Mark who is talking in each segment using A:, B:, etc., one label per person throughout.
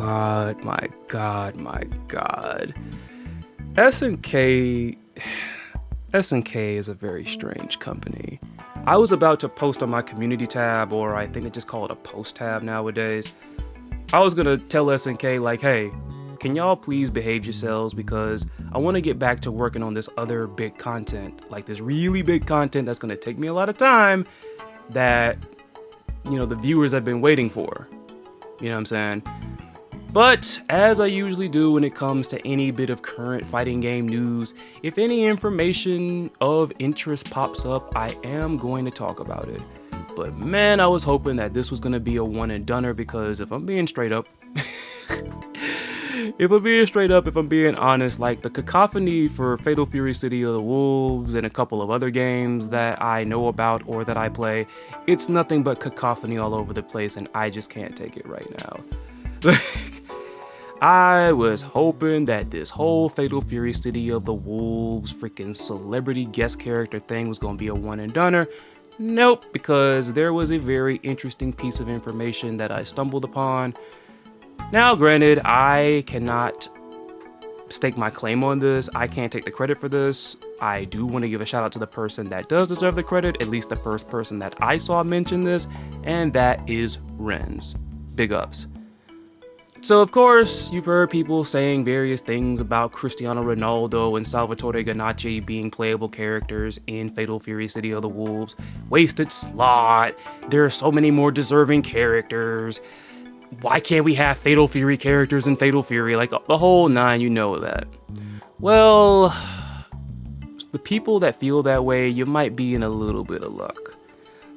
A: god, my god, my god. SNK SNK is a very strange company. I was about to post on my community tab, or I think they just call it a post tab nowadays. I was gonna tell SNK like, hey, can y'all please behave yourselves, because I want to get back to working on this other big content, like this really big content that's gonna take me a lot of time that, the viewers have been waiting for. You know what I'm saying? But as I usually do when it comes to any bit of current fighting game news, if any information of interest pops up, I am going to talk about it. But man, I was hoping that this was going to be a one and doneer, because if I'm being straight up, if I'm being honest, like the cacophony for Fatal Fury City of the Wolves and a couple of other games that I know about or that I play, it's nothing but cacophony all over the place, and I just can't take it right now. I was hoping that this whole Fatal Fury City of the Wolves freaking celebrity guest character thing was going to be a one and doneer. Nope, because there was a very interesting piece of information that I stumbled upon. Now, granted, I cannot stake my claim on this. I can't take the credit for this. I do want to give a shout out to the person that does deserve the credit, at least the first person that I saw mention this, and that is Renz. Big ups. So, of course, you've heard people saying various things about Cristiano Ronaldo and Salvatore Ganacci being playable characters in Fatal Fury City of the Wolves. Wasted slot. There are so many more deserving characters. Why can't we have Fatal Fury characters in Fatal Fury? Like, the whole nine, you know that. Well, the people that feel that way, you might be in a little bit of luck.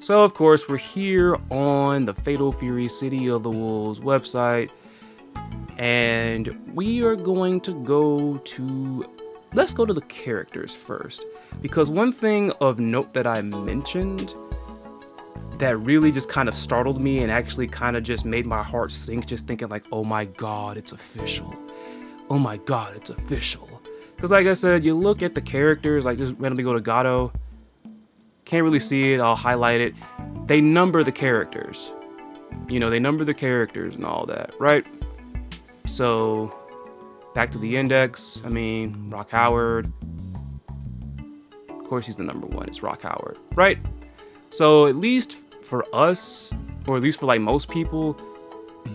A: So, of course, we're here on the Fatal Fury City of the Wolves website. And we are going to let's go to the characters first, because one thing of note that I mentioned that really just kind of startled me and actually kind of just made my heart sink, just thinking like, oh my god, it's official. Oh my god, it's official. Because like I said, you look at the characters, like just randomly go to Gedo, can't really see it, I'll highlight it. They number the characters. They number the characters and all that, right? So, back to the index, Rock Howard. Of course he's the number one, it's Rock Howard, right? So, at least for us, or at least for like most people,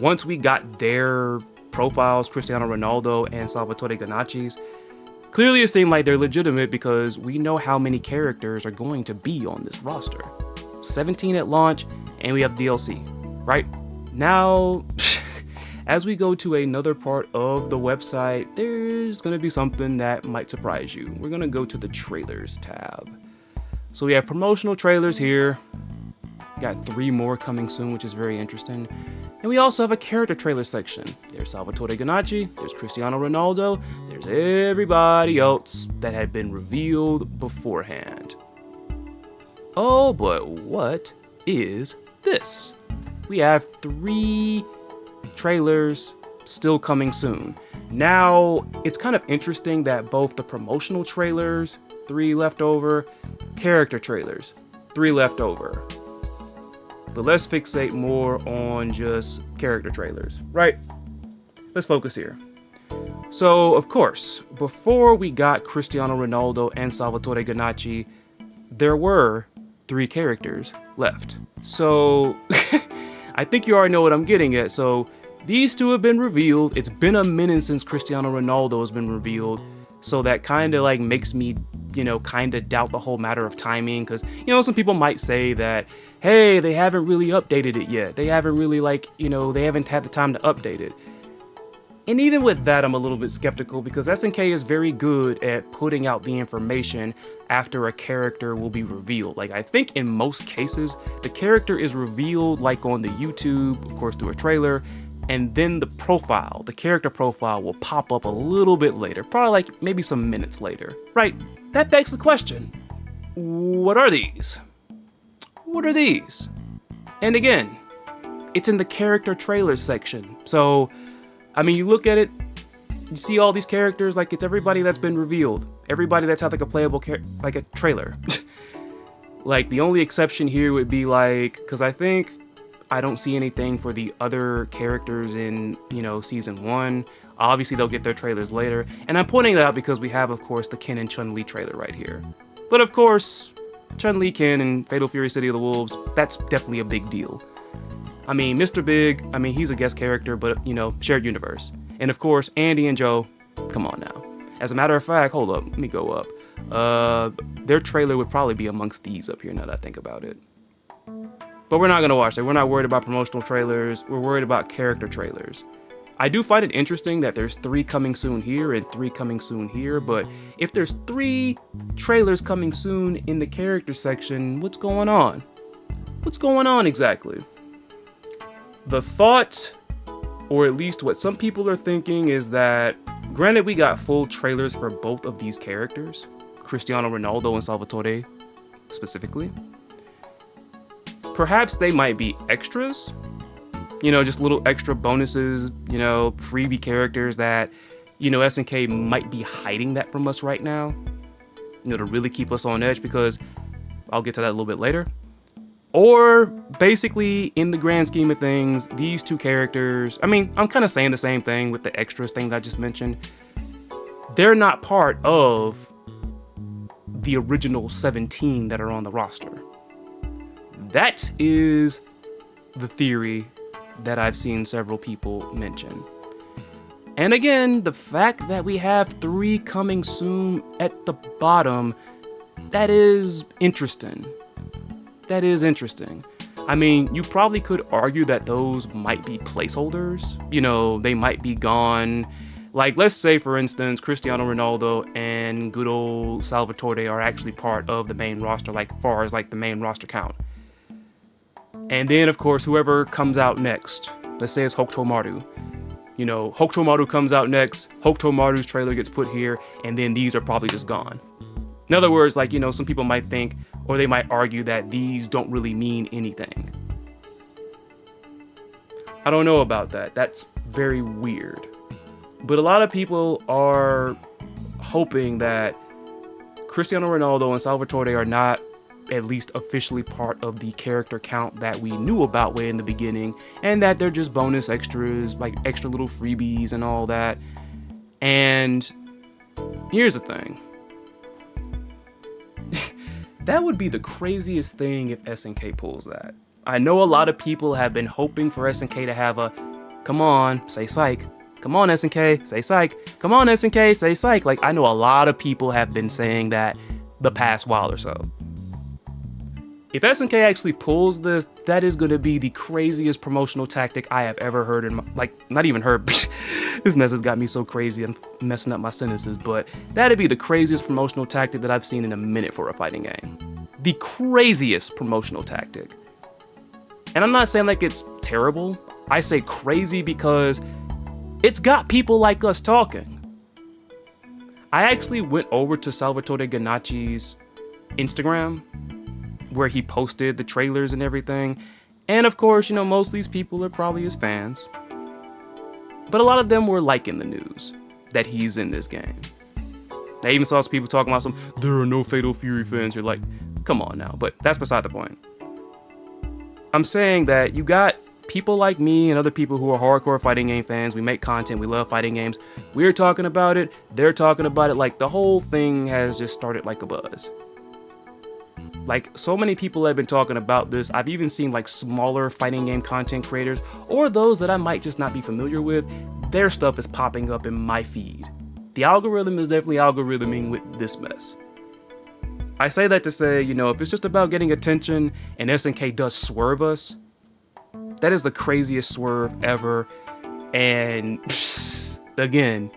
A: once we got their profiles, Cristiano Ronaldo and Salvatore Ganacci's, clearly it seemed like they're legitimate, because we know how many characters are going to be on this roster. 17 at launch, and we have DLC, right? Now... as we go to another part of the website, there's going to be something that might surprise you. We're going to go to the trailers tab. So we have promotional trailers here. Got 3 more coming soon, which is very interesting. And we also have a character trailer section. There's Salvatore Ganacci, there's Cristiano Ronaldo, there's everybody else that had been revealed beforehand. Oh, but what is this? We have 3 trailers still coming soon. Now, it's kind of interesting that both the promotional trailers, 3 left over, character trailers, 3 left over. But let's fixate more on just character trailers, right? Let's focus here. So, of course, before we got Cristiano Ronaldo and Salvatore Ganacci, there were 3 characters left. So, I think you already know what I'm getting at. So, these 2 have been revealed. It's been a minute since Cristiano Ronaldo has been revealed. So that kind of like makes me, kind of doubt the whole matter of timing. Because, some people might say that, hey, they haven't really updated it yet. They haven't really they haven't had the time to update it. And even with that, I'm a little bit skeptical, because SNK is very good at putting out the information after a character will be revealed. Like, I think in most cases, the character is revealed like on the YouTube, of course, through a trailer. And then the character profile will pop up a little bit later, probably like maybe some minutes later, right? That begs the question, what are these? What are these? And again, it's in the character trailers section. So, you look at it, you see all these characters, like it's everybody that's been revealed. Everybody that's had like a playable like a trailer. Like the only exception here would be like, because I think I don't see anything for the other characters in, season 1. Obviously, they'll get their trailers later. And I'm pointing that out because we have, of course, the Ken and Chun-Li trailer right here. But of course, Chun-Li, Ken, and Fatal Fury City of the Wolves, that's definitely a big deal. I mean, Mr. Big, he's a guest character, but, shared universe. And of course, Andy and Joe, come on now. As a matter of fact, hold up, let me go up. Their trailer would probably be amongst these up here now that I think about it. But we're not going to watch that. We're not worried about promotional trailers. We're worried about character trailers. I do find it interesting that there's 3 coming soon here and 3 coming soon here, but if there's 3 trailers coming soon in the character section, what's going on? What's going on exactly? The thought, or at least what some people are thinking, is that, granted we got full trailers for both of these characters, Cristiano Ronaldo and Salvatore specifically, perhaps they might be extras, just little extra bonuses, freebie characters that, SNK might be hiding that from us right now, to really keep us on edge, because I'll get to that a little bit later. Or basically, in the grand scheme of things, these 2 characters, I'm kind of saying the same thing with the extras thing that I just mentioned. They're not part of the original 17 that are on the roster. That is the theory that I've seen several people mention. And again, the fact that we have 3 coming soon at the bottom, that is interesting. That is interesting. You probably could argue that those might be placeholders. They might be gone. Like, let's say, for instance, Cristiano Ronaldo and good old Salvatore are actually part of the main roster, far as the main roster count. And then, of course, whoever comes out next, let's say it's Hokutomaru. Hokutomaru comes out next, Hokutomaru's trailer gets put here, and then these are probably just gone. In other words, some people might think, or they might argue that these don't really mean anything. I don't know about that. That's very weird. But a lot of people are hoping that Cristiano Ronaldo and Salvatore are not at least officially part of the character count that we knew about way in the beginning, and that they're just bonus extras, extra little freebies and all that. And here's the thing. That would be the craziest thing if SNK pulls that. I know a lot of people have been hoping for SNK to have a, come on, say psych. Come on, SNK, say psych. Come on, SNK, say psych. I know a lot of people have been saying that the past while or so. If SNK actually pulls this, that is going to be the craziest promotional tactic I have ever heard in my, not even heard. This mess has got me so crazy, I'm messing up my sentences, but that'd be the craziest promotional tactic that I've seen in a minute for a fighting game. The craziest promotional tactic. And I'm not saying it's terrible. I say crazy because it's got people like us talking. I actually went over to Salvatore Ganacci's Instagram, where he posted the trailers and everything. And of course, most of these people are probably his fans. But a lot of them were liking the news that he's in this game. I even saw some people talking about there are no Fatal Fury fans. You're like, come on now. But that's beside the point. I'm saying that you got people like me and other people who are hardcore fighting game fans. We make content. We love fighting games. We're talking about it. They're talking about it. The whole thing has just started like a buzz. So many people have been talking about this. I've even seen smaller fighting game content creators, or those that I might just not be familiar with, their stuff is popping up in my feed. The algorithm is definitely algorithming with this mess. I say that to say, if it's just about getting attention and SNK does swerve us, that is the craziest swerve ever. And again,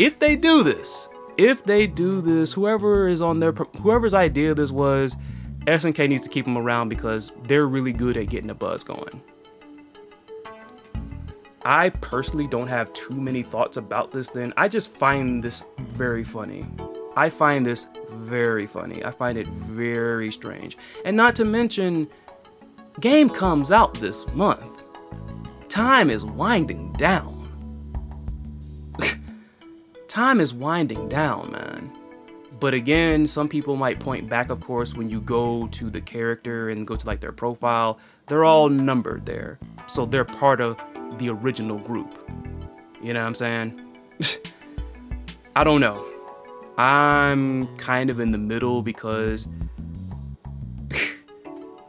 A: if they do this, whoever's idea this was, SNK needs to keep them around because they're really good at getting a buzz going. I personally don't have too many thoughts about this then. I just find this very funny. I find this very funny. I find it very strange. And not to mention, game comes out this month. Time is winding down. Time is winding down, man. But again, some people might point back, of course, when you go to the character and go to their profile, they're all numbered there. So they're part of the original group. You know what I'm saying? I don't know. I'm kind of in the middle because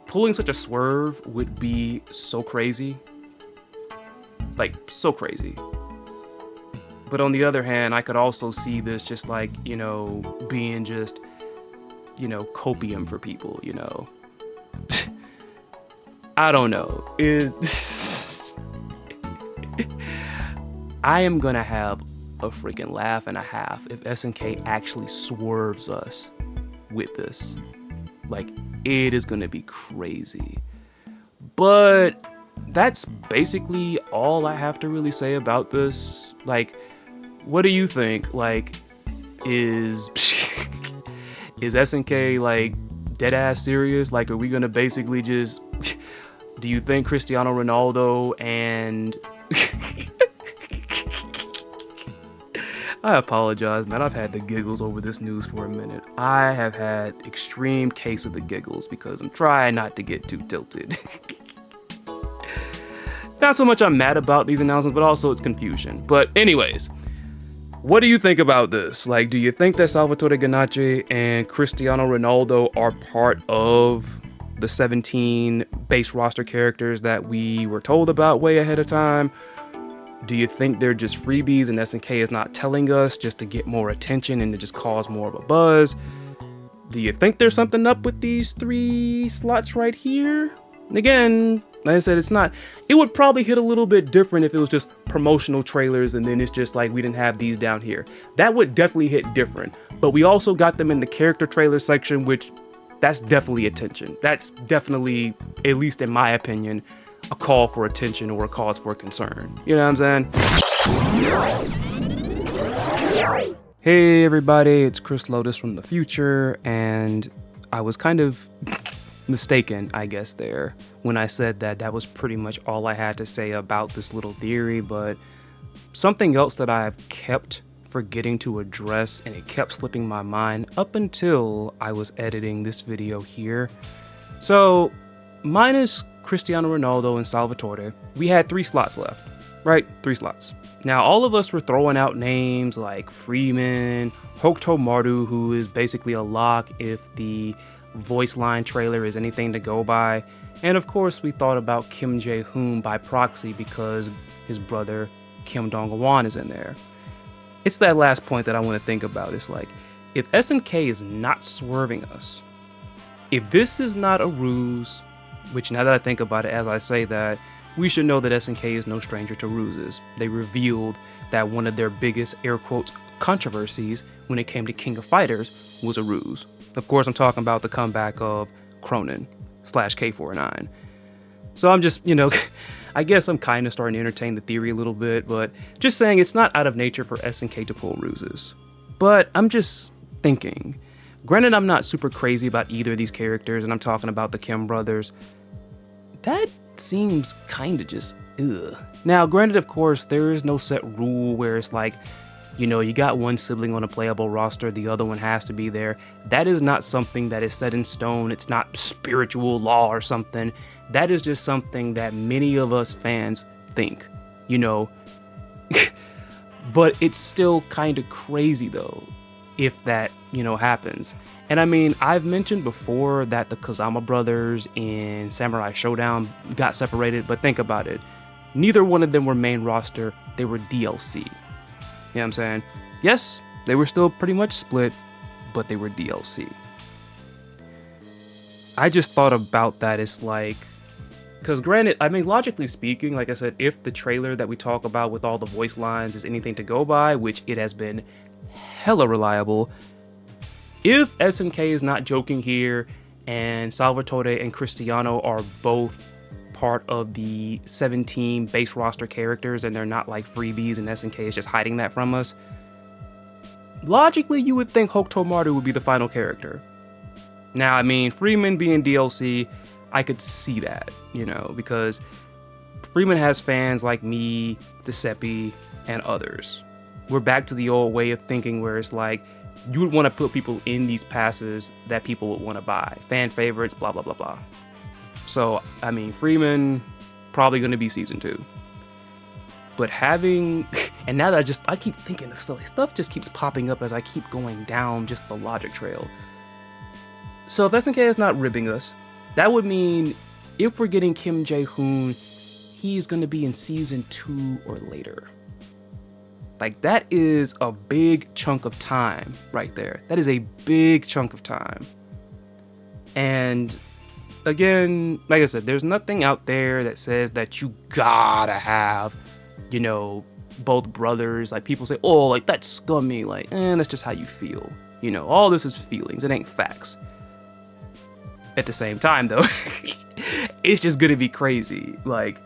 A: pulling such a swerve would be so crazy. Like, so crazy. But on the other hand, I could also see this just like, you know, being just, you know, copium for people, you know. I don't know. I am gonna have a freaking laugh and a half if SNK actually swerves us with this. Like, it is gonna be crazy. But that's basically all I have to really say about this. Like, what do you think? Like, is SNK like dead ass serious? Like, are we gonna basically just do you think Cristiano Ronaldo and I apologize, man. I've had the giggles over this news for a minute. I have had extreme case of the giggles because I'm trying not to get too tilted. Not so much I'm mad about these announcements, but also it's confusion. But anyways, what do you think about this? Like, do you think that Salvatore Ganacci and Cristiano Ronaldo are part of the 17 base roster characters that we were told about way ahead of time? Do you think they're just freebies and SNK is not telling us just to get more attention and to just cause more of a buzz? Do you think there's something up with these 3 slots right here? And again, like I said, it would probably hit a little bit different if it was just promotional trailers and then it's just like we didn't have these down here. That would definitely hit different. But we also got them in the character trailer section, which that's definitely attention. That's definitely, at least in my opinion, a call for attention or a cause for concern. You know what I'm saying? Hey everybody, it's Chris Lotus from the future, and I was kind of mistaken, I guess, there when I said that was pretty much all I had to say about this little theory. But something else that I've kept forgetting to address, and it kept slipping my mind up until I was editing this video here. So minus Cristiano Ronaldo and Salvatore, we had 3 slots left, right? 3 slots. Now, all of us were throwing out names like Freeman, Hokuto Maru, who is basically a lock if the voice line trailer is anything to go by. And of course, we thought about Kim Jae-hoon by proxy because his brother Kim Dong-hwan is in there. It's that last point that I want to think about. It's like, if SNK is not swerving us, if this is not a ruse, which now that I think about it, as I say that, we should know that SNK is no stranger to ruses. They revealed that one of their biggest, air quotes, controversies when it came to King of Fighters was a ruse. Of course, I'm talking about the comeback of Cronin / K49. So I'm just, I guess I'm kind of starting to entertain the theory a little bit, but just saying it's not out of nature for SNK to pull ruses. But I'm just thinking, granted, I'm not super crazy about either of these characters, and I'm talking about the Kim brothers. That seems kind of just ugh. Now, granted, of course, there is no set rule where it's like, you got one sibling on a playable roster, the other one has to be there. That is not something that is set in stone. It's not spiritual law or something. That is just something that many of us fans think, But it's still kind of crazy, though, if that, happens. And I mean, I've mentioned before that the Kazama brothers in Samurai Showdown got separated, but think about it. Neither one of them were main roster, they were DLC. You know what I'm saying? Yes, they were still pretty much split, but they were DLC. I just thought about that. It's like, because granted, I mean, logically speaking, like I said, if the trailer that we talk about with all the voice lines is anything to go by, which it has been hella reliable, if SNK is not joking here and Salvatore and Cristiano are both part of the 17 base roster characters and they're not like freebies and SNK is just hiding that from us, logically you would think Hokuto Maru would be the final character. Now, I mean, Freeman being DLC, I could see that, because Freeman has fans like me, Giuseppe, and others. We're back to the old way of thinking where it's like, you would want to put people in these passes that people would want to buy. Fan favorites, blah, blah, blah, blah. So, I mean, Freeman, probably going to be season 2. But having, and now that I keep thinking of stuff just keeps popping up as I keep going down just the logic trail. So if SNK is not ribbing us, that would mean if we're getting Kim Jae-hoon, he's going to be in season 2 or later. Like, that is a big chunk of time right there. That is a big chunk of time. And again, like I said, there's nothing out there that says that you gotta have, you know, both brothers. Like, people say, oh, like, that's scummy. Like, that's just how you feel. You know, all this is feelings. It ain't facts. At the same time, though, it's just gonna be crazy. Like,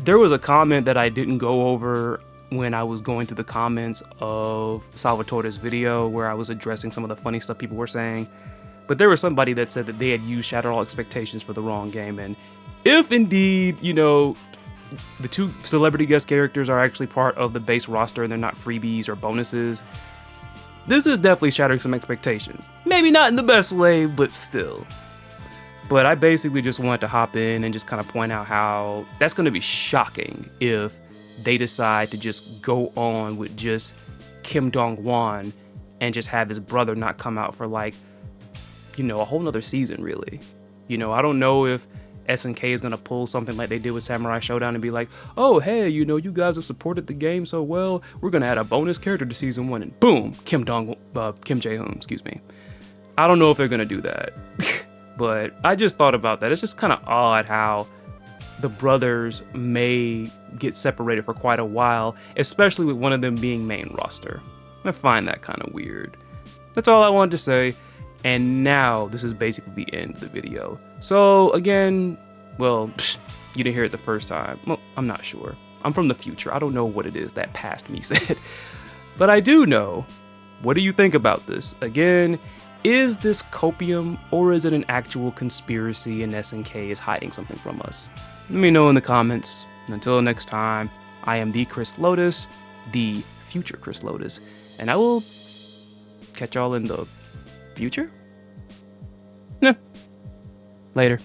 A: there was a comment that I didn't go over when I was going through the comments of Salvatore's video where I was addressing some of the funny stuff people were saying. But there was somebody that said that they had used Shatter All Expectations for the wrong game. And if indeed, you know, the 2 celebrity guest characters are actually part of the base roster and they're not freebies or bonuses, this is definitely shattering some expectations. Maybe not in the best way, but still. But I basically just wanted to hop in and just kind of point out how that's going to be shocking if they decide to just go on with just Kim Dong-won and just have his brother not come out for, like, you know, a whole nother season, really. You know, I don't know if SNK is going to pull something like they did with Samurai Showdown and be like, oh, hey, you know, you guys have supported the game so well, we're going to add a bonus character to season 1, and boom, Kim Jae-hoon, excuse me. I don't know if they're going to do that. But I just thought about that. It's just kind of odd how the brothers may get separated for quite a while, especially with one of them being main roster. I find that kind of weird. That's all I wanted to say. And now this is basically the end of the video. So again, well, you didn't hear it the first time. Well, I'm not sure. I'm from the future. I don't know what it is that past me said. But I do know. What do you think about this? Again, is this copium, or is it an actual conspiracy and SNK is hiding something from us? Let me know in the comments. And until next time, I am the Chris Lotus, the future Chris Lotus, and I will catch y'all in the future? Nah. Later.